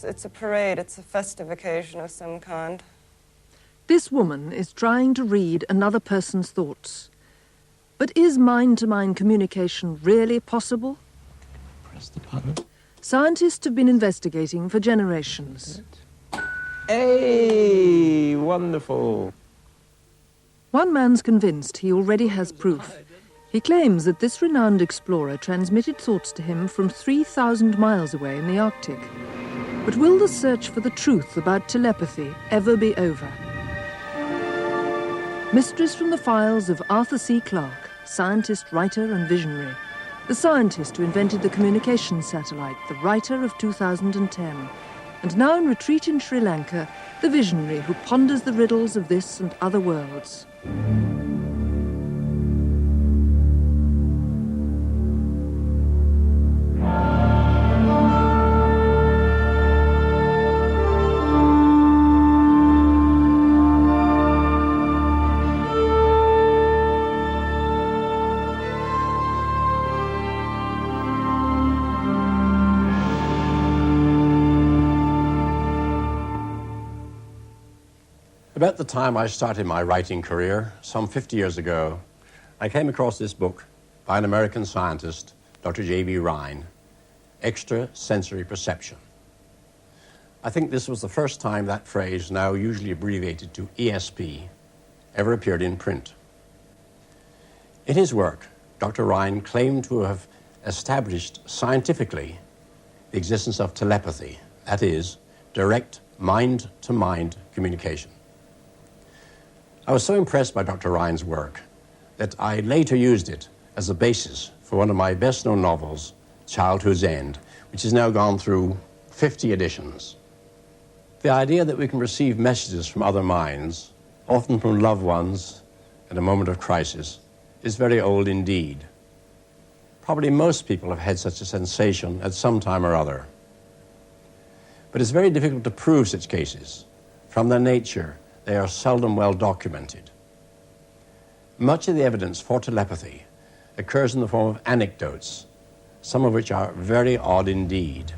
It's a parade. It's a festive occasion of some kind. This woman is trying to read another person's thoughts. But is mind-to-mind communication really possible? Press the button. Scientists have been investigating for generations. Hey, wonderful. One man's convinced he already has proof. He claims that this renowned explorer transmitted thoughts to him from 3,000 miles away in the Arctic. But will the search for the truth about telepathy ever be over? Mysteries from the files of Athur C Clarke, scientist, writer and visionary. The scientist who invented the communications satellite, the writer of 2010. And now in retreat in Sri Lanka, the visionary who ponders the riddles of this and other worlds. About the time I started my writing career, some 50 years ago, I came across this book by an American scientist, Dr. J.B. Rhine, Extrasensory Perception. I think this was the first time that phrase, now usually abbreviated to ESP, ever appeared in print. In his work, Dr. Rhine claimed to have established scientifically the existence of telepathy, that is, direct mind-to-mind communication. I was so impressed by Dr. Rhine's work that I later used it as a basis for one of my best-known novels, Childhood's End, which has now gone through 50 editions. The idea that we can receive messages from other minds, often from loved ones at a moment of crisis, is very old indeed. Probably most people have had such a sensation at some time or other. But it's very difficult to prove such cases. From their nature, they are seldom well documented. Much of the evidence for telepathy occurs in the form of anecdotes, some of which are very odd indeed.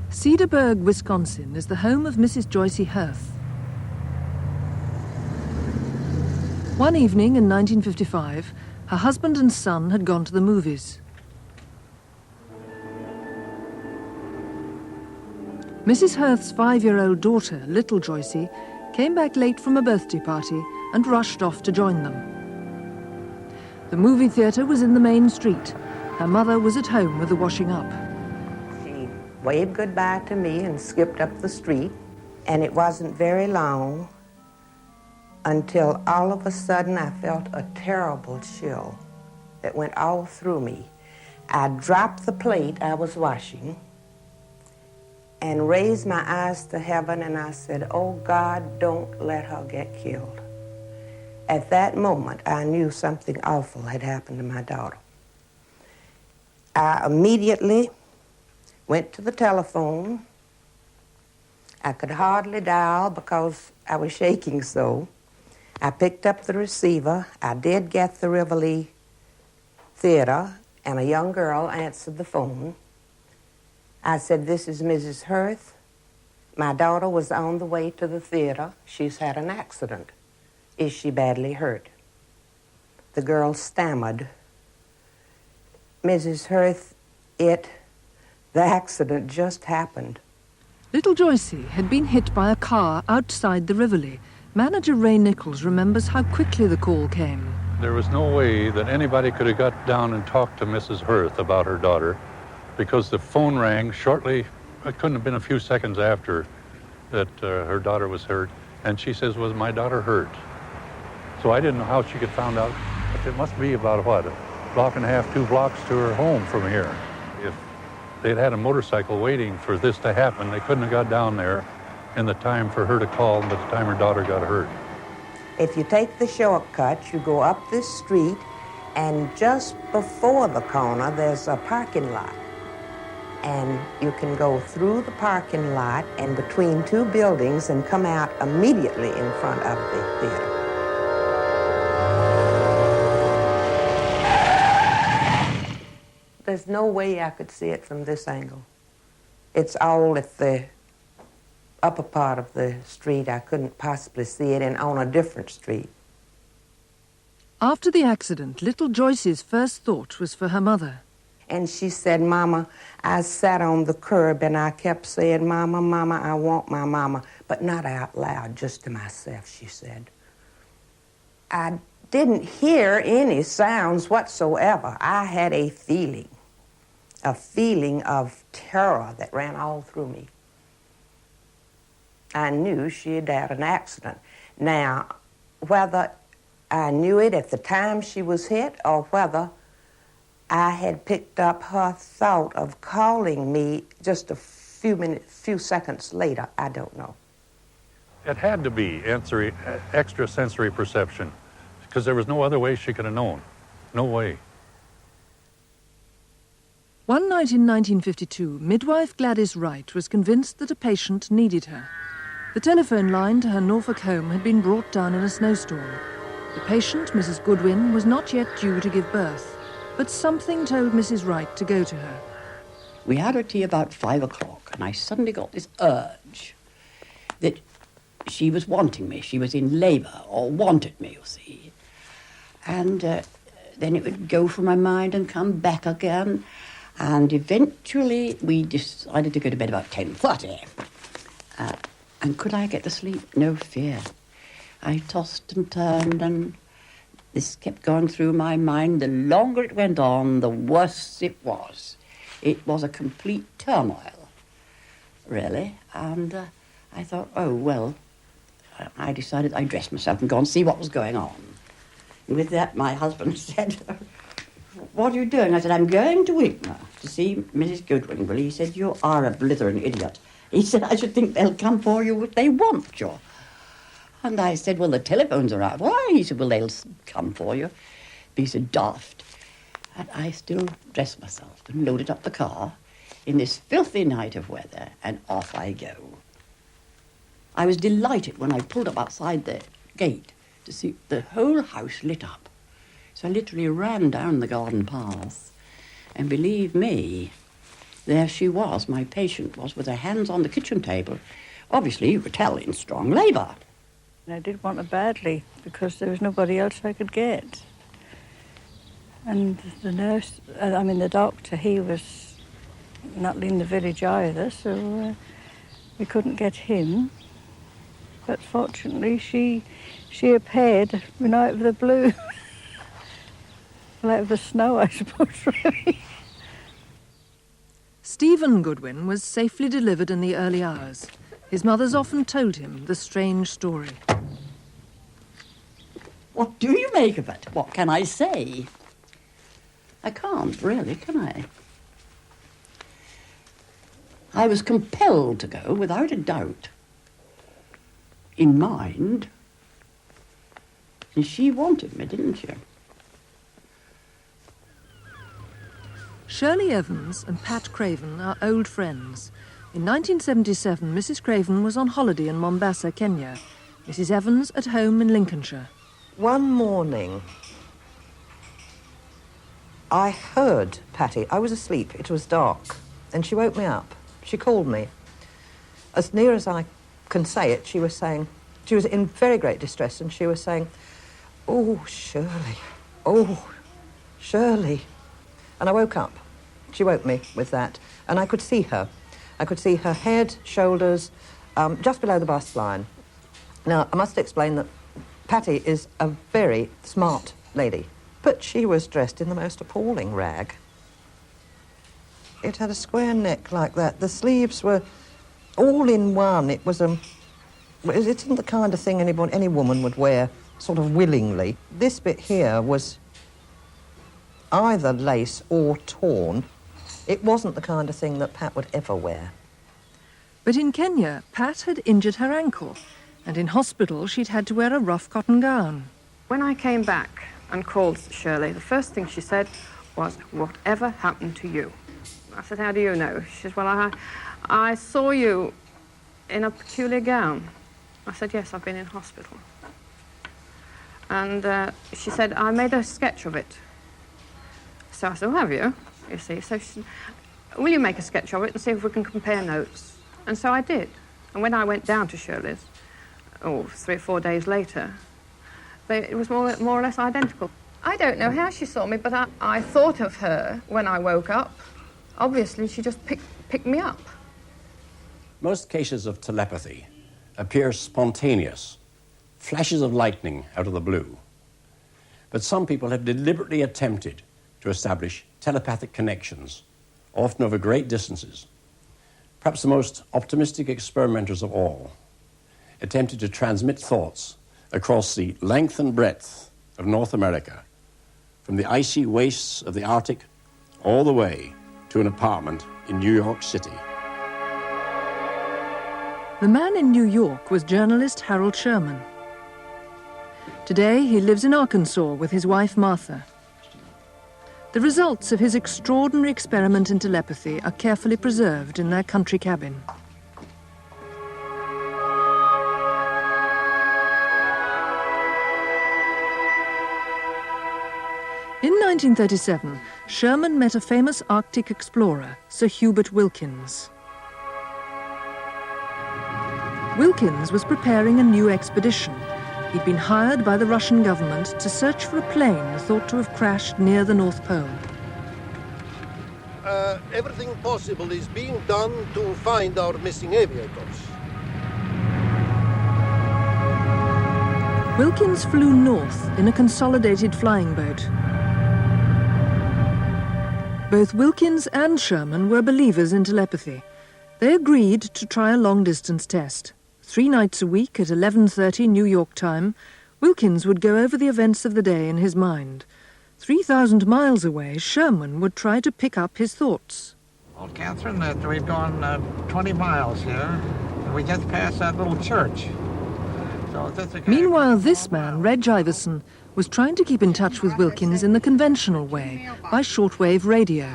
Cedarburg, Wisconsin is the home of Mrs. Joyce Hirth. One evening in 1955, her husband and son had gone to the movies. Mrs. Hirth's 5-year-old daughter, little Joycey, came back late from a birthday party and rushed off to join them. The movie theatre was in the main street. Her mother was at home with the washing up. She waved goodbye to me and skipped up the street, and it wasn't very long until all of a sudden I felt a terrible chill that went all through me. I dropped the plate I was washing and raised my eyes to heaven, and I said, "Oh God, don't let her get killed." At that moment, I knew something awful had happened to my daughter. I immediately went to the telephone. I could hardly dial because I was shaking so. I picked up the receiver. I did get the Rivoli Theater, and a young girl answered the phone. I said, "This is Mrs. Hirth. My daughter was on the way to the theater. She's had an accident. Is she badly hurt?" The girl stammered, "Mrs. Hirth, the accident just happened." Little Joycey had been hit by a car outside the Rivoli. Manager Ray Nichols remembers how quickly the call came. There was no way that anybody could have got down and talked to Mrs. Hirth about her daughter, because the phone rang shortly, it couldn't have been a few seconds after that her daughter was hurt, and she says, "Was my daughter hurt?" So I didn't know how she could find out, but it must be about, what, a block and a half, 2 blocks to her home from here. If they'd had a motorcycle waiting for this to happen, they couldn't have got down there in the time for her to call by the time her daughter got hurt. If you take the shortcut, you go up this street, and just before the corner, there's a parking lot. And you can go through the parking lot and between 2 buildings and come out immediately in front of the theater. There's no way I could see it from this angle. It's all at the upper part of the street. I couldn't possibly see it, and on a different street. After the accident, little Joyce's first thought was for her mother. And she said, Mama, I sat on the curb and I kept saying, Mama, Mama, I want my mama. But not out loud, just to myself, she said. I didn't hear any sounds whatsoever. I had a feeling of terror that ran all through me. I knew she had had an accident. Now, whether I knew it at the time she was hit or whether I had picked up her thought of calling me just a few seconds later, I don't know. It had to be extrasensory perception, because there was no other way she could have known. No way. One night in 1952, midwife Gladys Wright was convinced that a patient needed her. The telephone line to her Norfolk home had been brought down in a snowstorm. The patient, Mrs. Goodwin, was not yet due to give birth, but something told Mrs. Wright to go to her. We had our tea about 5 o'clock, and I suddenly got this urge that she was wanting me. She was in labour, or wanted me, you see. And then it would go from my mind and come back again. And eventually we decided to go to bed about 10:30. And could I get to sleep? No fear. I tossed and turned, and this kept going through my mind. The longer it went on, the worse it was. It was a complete turmoil, really. And I thought, oh, well, I decided I'd dress myself and go and see what was going on. And with that, my husband said, what are you doing? I said, I'm going to Wigmore to see Mrs. Goodwin. Well, he said, you are a blithering idiot. He said, I should think they'll come for you if they want you. And I said, well, the telephones are out. Why? He said, well, they'll come for you. But he said, daft. And I still dressed myself and loaded up the car in this filthy night of weather, and off I go. I was delighted when I pulled up outside the gate to see the whole house lit up. So I literally ran down the garden path, and believe me, there she was, my patient was, with her hands on the kitchen table. Obviously, you could tell, in strong labour. I did want her badly because there was nobody else I could get. And the nurse, the doctor, he was not in the village either, so we couldn't get him. But fortunately, she appeared out of the blue. Out of the snow, I suppose, really. Stephen Goodwin was safely delivered in the early hours. His mother's often told him the strange story. What do you make of it? What can I say? I can't, really, can I? I was compelled to go, without a doubt, in mind. And she wanted me, didn't she? Shirley Evans and Pat Craven are old friends. In 1977, Mrs. Craven was on holiday in Mombasa, Kenya. Mrs. Evans at home in Lincolnshire. One morning, I heard Patty. I was asleep. It was dark. And she woke me up. She called me. As near as I can say it, she was saying... She was in very great distress, and she was saying, oh, Shirley. Oh, Shirley. And I woke up. She woke me with that. And I could see her. I could see her head, shoulders, just below the bust line. Now, I must explain that Patty is a very smart lady, but she was dressed in the most appalling rag. It had a square neck like that. The sleeves were all in one. It isn't the kind of thing any woman would wear sort of willingly. This bit here was either lace or torn. It wasn't the kind of thing that Pat would ever wear. But in Kenya, Pat had injured her ankle, and in hospital she'd had to wear a rough cotton gown. When I came back and called Shirley, the first thing she said was, whatever happened to you? I said, how do you know? She says, well, I saw you in a peculiar gown. I said, yes, I've been in hospital. And she said, I made a sketch of it. So I said, well, have you? You see, so she, will you make a sketch of it and see if we can compare notes? And so I did. And when I went down to Shirley's, 3 or 4 days later, it was more or less identical. I don't know how she saw me, but I thought of her when I woke up. Obviously, she just picked me up. Most cases of telepathy appear spontaneous, flashes of lightning out of the blue. But some people have deliberately attempted to establish telepathic connections, often over great distances. Perhaps the most optimistic experimenters of all attempted to transmit thoughts across the length and breadth of North America, from the icy wastes of the Arctic all the way to an apartment in New York City. The man in New York was journalist Harold Sherman. Today, he lives in Arkansas with his wife, Martha. The results of his extraordinary experiment in telepathy are carefully preserved in their country cabin. In 1937, Sherman met a famous Arctic explorer, Sir Hubert Wilkins. Wilkins was preparing a new expedition. He'd been hired by the Russian government to search for a plane thought to have crashed near the North Pole. Everything possible is being done to find our missing aviators. Wilkins flew north in a consolidated flying boat. Both Wilkins and Sherman were believers in telepathy. They agreed to try a long-distance test. 3 nights a week at 11:30 New York time, Wilkins would go over the events of the day in his mind. 3,000 miles away, Sherman would try to pick up his thoughts. Well, Catherine, we've gone 20 miles here, and we just passed that little church. So Meanwhile, this man, Reg Iverson, was trying to keep in touch with Wilkins in the conventional way, by shortwave radio.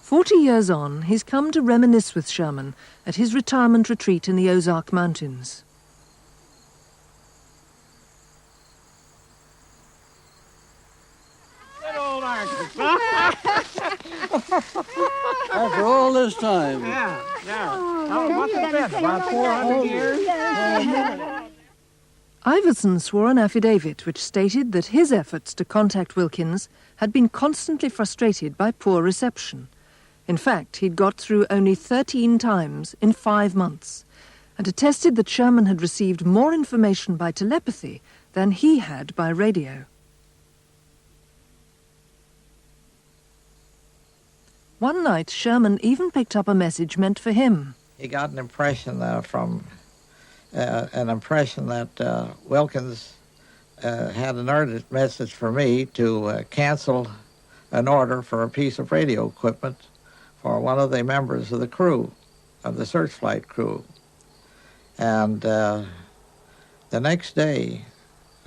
"40 years on, he's come to reminisce with Sherman at his retirement retreat in the Ozark Mountains. Good old Arkansas. After all this time. Yeah. What's it been, about 400 years? Iverson swore an affidavit which stated that his efforts to contact Wilkins had been constantly frustrated by poor reception. In fact, he'd got through only 13 times in 5 months, and attested that Sherman had received more information by telepathy than he had by radio. One night, Sherman even picked up a message meant for him. He got an impression that Wilkins had an urgent message for me to cancel an order for a piece of radio equipment for one of the members of the crew, of the search flight crew. And the next day,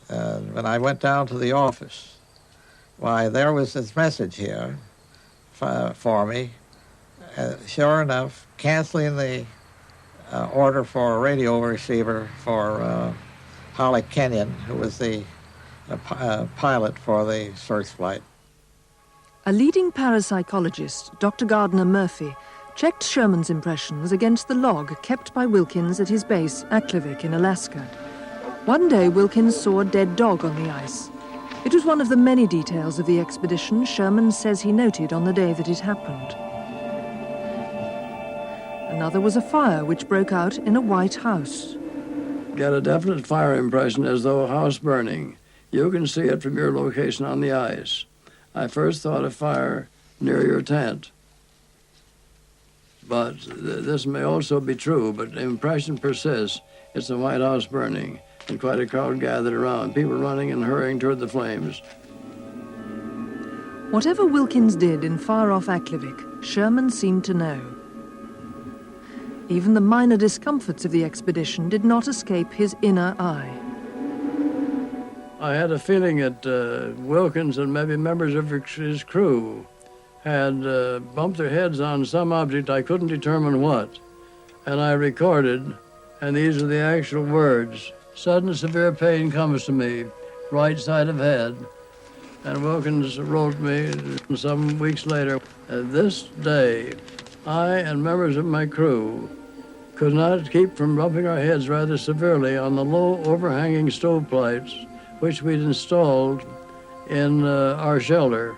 when I went down to the office, why, there was this message here for me. Sure enough, canceling the order for a radio receiver for Holly Kenyon, who was the pilot for the search flight. A leading parapsychologist, Dr. Gardner Murphy, checked Sherman's impressions against the log kept by Wilkins at his base, Aklavik in Alaska. One day, Wilkins saw a dead dog on the ice. It was one of the many details of the expedition Sherman says he noted on the day that it happened. Another was a fire which broke out in a white house. Get a definite fire impression as though a house burning. You can see it from your location on the ice. I first thought of fire near your tent. But this may also be true, but the impression persists. It's a white house burning, and quite a crowd gathered around, people running and hurrying toward the flames. Whatever Wilkins did in far-off Aklavik, Sherman seemed to know. Even the minor discomforts of the expedition did not escape his inner eye. I had a feeling that Wilkins and maybe members of his crew had bumped their heads on some object, I couldn't determine what. And I recorded, and these are the actual words. "Sudden severe pain comes to me. right side of head. And Wilkins wrote me some weeks later, this day, I and members of my crew could not keep from bumping our heads rather severely on the low overhanging stovepipes which we'd installed in our shelter.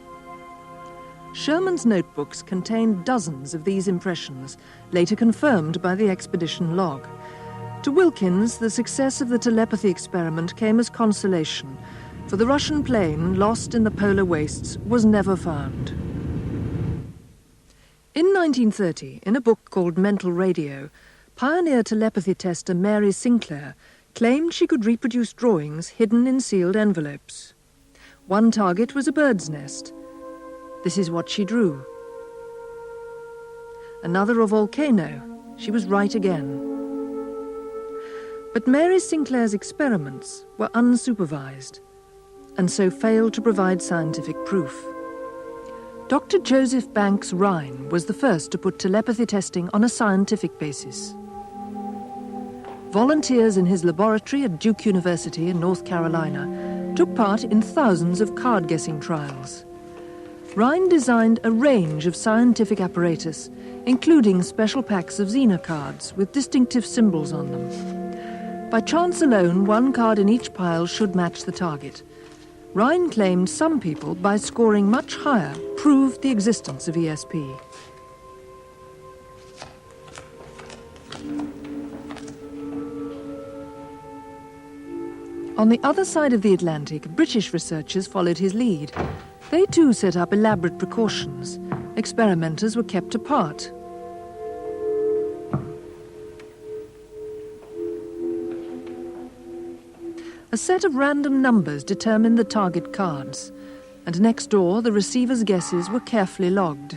Sherman's notebooks contained dozens of these impressions, later confirmed by the expedition log. To Wilkins, the success of the telepathy experiment came as consolation, for the Russian plane, lost in the polar wastes, was never found. In 1930, in a book called Mental Radio, pioneer telepathy tester Mary Sinclair claimed she could reproduce drawings hidden in sealed envelopes. One target was a bird's nest. This is what she drew. Another a volcano. She was right again. But Mary Sinclair's experiments were unsupervised, and so failed to provide scientific proof. Dr. Joseph Banks Rhine was the first to put telepathy testing on a scientific basis. Volunteers in his laboratory at Duke University in North Carolina took part in thousands of card-guessing trials. Rhine designed a range of scientific apparatus, including special packs of Xena cards with distinctive symbols on them. By chance alone, one card in each pile should match the target. Rhine claimed some people, by scoring much higher, proved the existence of ESP. On the other side of the Atlantic, British researchers followed his lead. They too set up elaborate precautions. Experimenters were kept apart. A set of random numbers determined the target cards, and next door the receiver's guesses were carefully logged.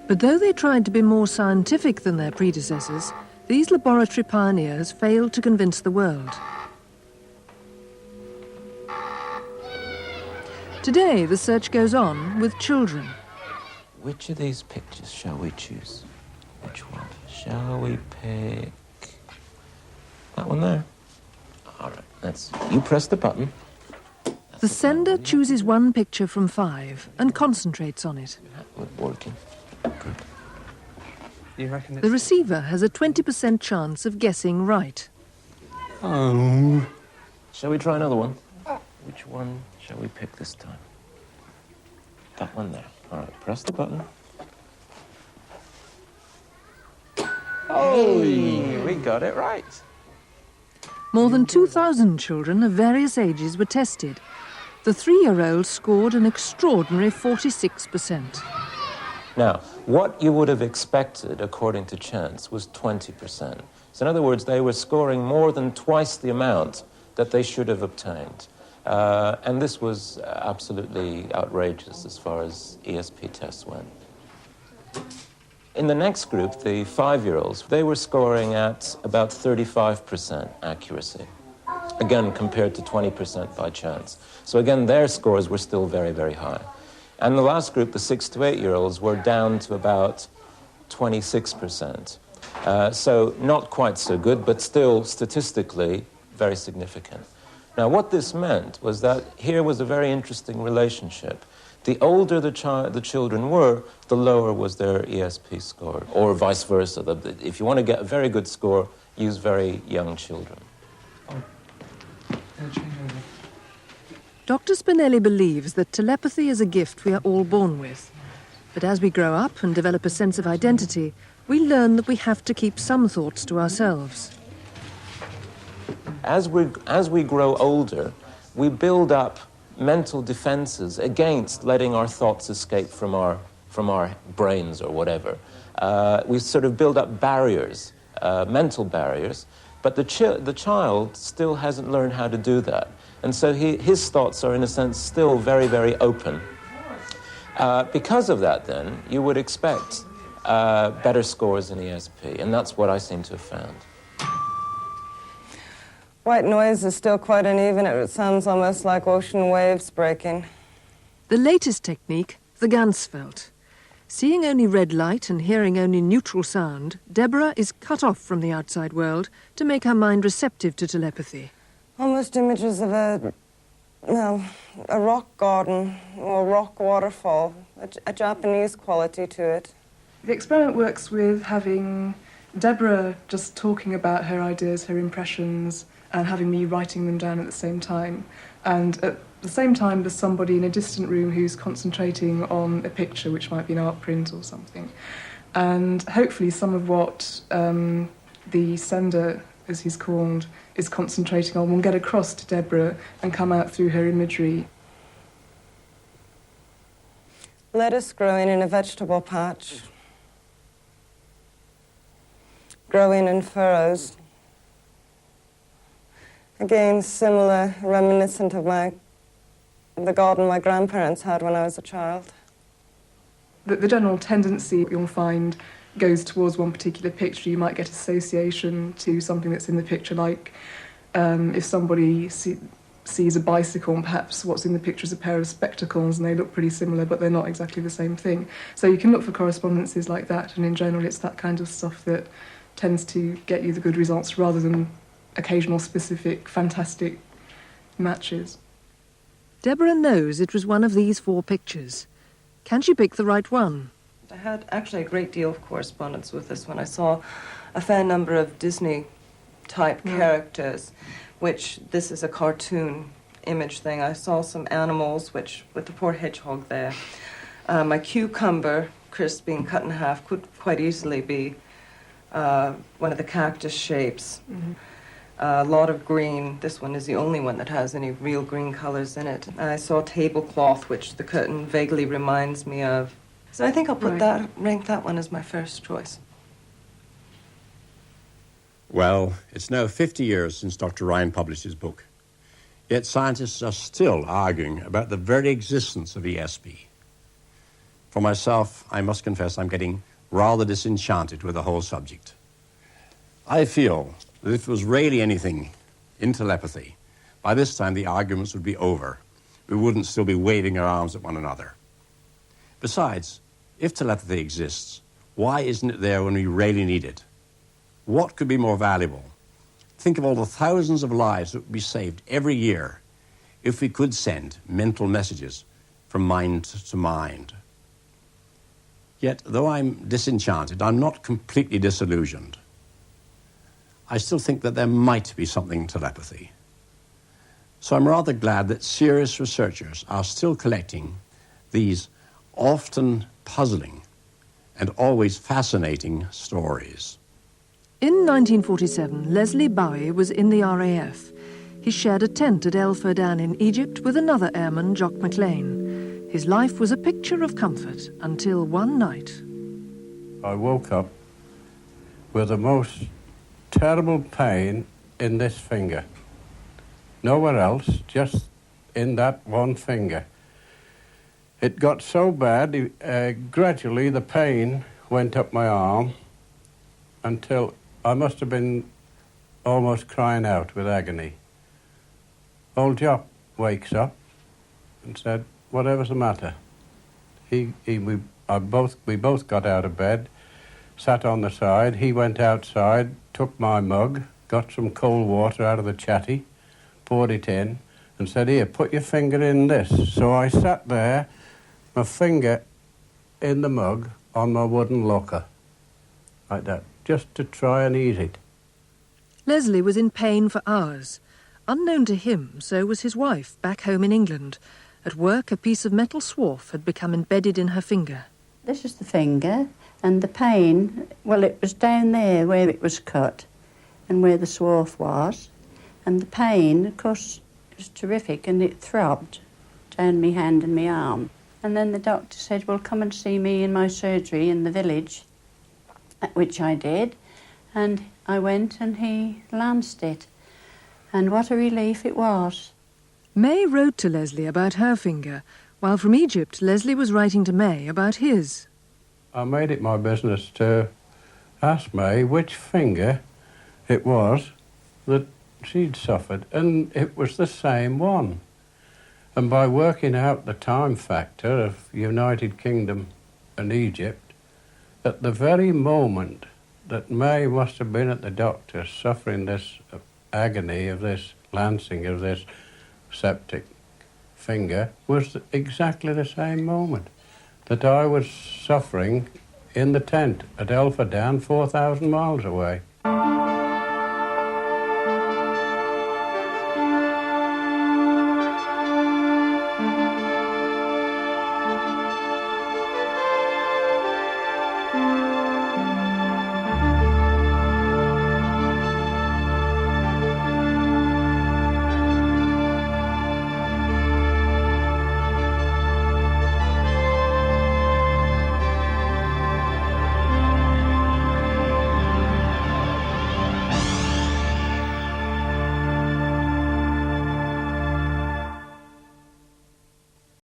But though they tried to be more scientific than their predecessors, these laboratory pioneers failed to convince the world. Today, the search goes on with children. Which of these pictures shall we choose? Which one? Shall we pick that one there? All right, you press the button. The sender chooses one picture from 5 and concentrates on it. We're working. Good. The receiver has a 20% chance of guessing right. Oh. Shall we try another one? Which one shall we pick this time? That one there. All right, press the button. Oh, we got it right. More than 2,000 children of various ages were tested. The 3-year-old scored an extraordinary 46%. Now, what you would have expected, according to chance, was 20%. So in other words, they were scoring more than twice the amount that they should have obtained. And this was absolutely outrageous as far as ESP tests went. In the next group, the 5-year-olds, they were scoring at about 35% accuracy. Again, compared to 20% by chance. So again, their scores were still very, very high. And the last group, the 6 to 8-year-olds, were down to about 26%. So not quite so good, but still statistically very significant. Now, what this meant was that here was a very interesting relationship. The older the children were, the lower was their ESP score, or vice versa. If you want to get a very good score, use very young children. Dr. Spinelli believes that telepathy is a gift we are all born with. But as we grow up and develop a sense of identity, we learn that we have to keep some thoughts to ourselves. As we grow older, we build up mental defenses against letting our thoughts escape from our brains or whatever. We sort of build up barriers, mental barriers, but the child still hasn't learned how to do that. And so his thoughts are, in a sense, still very, very open. Because of that, then, you would expect better scores in ESP, and that's what I seem to have found. White noise is still quite uneven. It sounds almost like ocean waves breaking. The latest technique, the Ganzfeld. Seeing only red light and hearing only neutral sound, Deborah is cut off from the outside world to make her mind receptive to telepathy. Almost images of a rock garden or rock waterfall, a Japanese quality to it. The experiment works with having Deborah just talking about her ideas, her impressions, and having me writing them down at the same time. And at the same time, there's somebody in a distant room who's concentrating on a picture, which might be an art print or something. And hopefully some of what the sender, as he's called, is concentrating on will get across to Deborah and come out through her imagery. Lettuce growing in a vegetable patch, growing in furrows. Again, similar, reminiscent of the garden my grandparents had when I was a child. The general tendency you'll find goes towards one particular picture. You might get association to something that's in the picture, like if somebody sees a bicycle and perhaps what's in the picture is a pair of spectacles and they look pretty similar but they're not exactly the same thing. So you can look for correspondences like that, and in general it's that kind of stuff that tends to get you the good results rather than occasional specific fantastic matches. Deborah knows it was one of these 4 pictures. Can she pick the right one? I had actually a great deal of correspondence with this one. I saw a fair number of Disney-type characters, which this is a cartoon image thing. I saw some animals, which with the poor hedgehog there. My cucumber, Chris, being cut in half, could quite easily be one of the cactus shapes. Mm-hmm. A lot of green. This one is the only one that has any real green colors in it. I saw tablecloth, which the curtain vaguely reminds me of. So I think I'll rank that one as my first choice. Well, it's now 50 years since Dr. Ryan published his book. Yet scientists are still arguing about the very existence of ESP. For myself, I must confess I'm getting rather disenchanted with the whole subject. I feel that if it was really anything in telepathy, by this time the arguments would be over. We wouldn't still be waving our arms at one another. Besides, if telepathy exists, why isn't it there when we really need it? What could be more valuable? Think of all the thousands of lives that would be saved every year if we could send mental messages from mind to mind. Yet, though I'm disenchanted, I'm not completely disillusioned. I still think that there might be something in telepathy. So I'm rather glad that serious researchers are still collecting these often puzzling and always fascinating stories. In 1947, Leslie Bowie was in the RAF. He shared a tent at El Ferdan in Egypt with another airman, Jock McLean. His life was a picture of comfort until one night. I woke up with the most terrible pain in this finger. Nowhere else, just in that one finger. It got so bad, gradually the pain went up my arm until I must have been almost crying out with agony. Old Jock wakes up and said, "Whatever's the matter?" We both got out of bed, sat on the side. He went outside, took my mug, got some cold water out of the chatty, poured it in, and said, "Here, put your finger in this." So I sat there, my finger in the mug on my wooden locker, like that, just to try and ease it. Leslie was in pain for hours. Unknown to him, so was his wife, back home in England. At work, a piece of metal swarf had become embedded in her finger. This is the finger, and the pain, well, it was down there where it was cut and where the swarf was. And the pain, of course, was terrific, and it throbbed down my hand and my arm. And then the doctor said, "Well, come and see me in my surgery in the village," which I did. And I went and he lanced it. And what a relief it was. May wrote to Leslie about her finger, while from Egypt, Leslie was writing to May about his. I made it my business to ask May which finger it was that she'd suffered, and it was the same one. And by working out the time factor of United Kingdom and Egypt, at the very moment that May must have been at the doctor suffering this agony of this lancing of this septic finger was exactly the same moment that I was suffering in the tent at Elford Down, 4,000 miles away.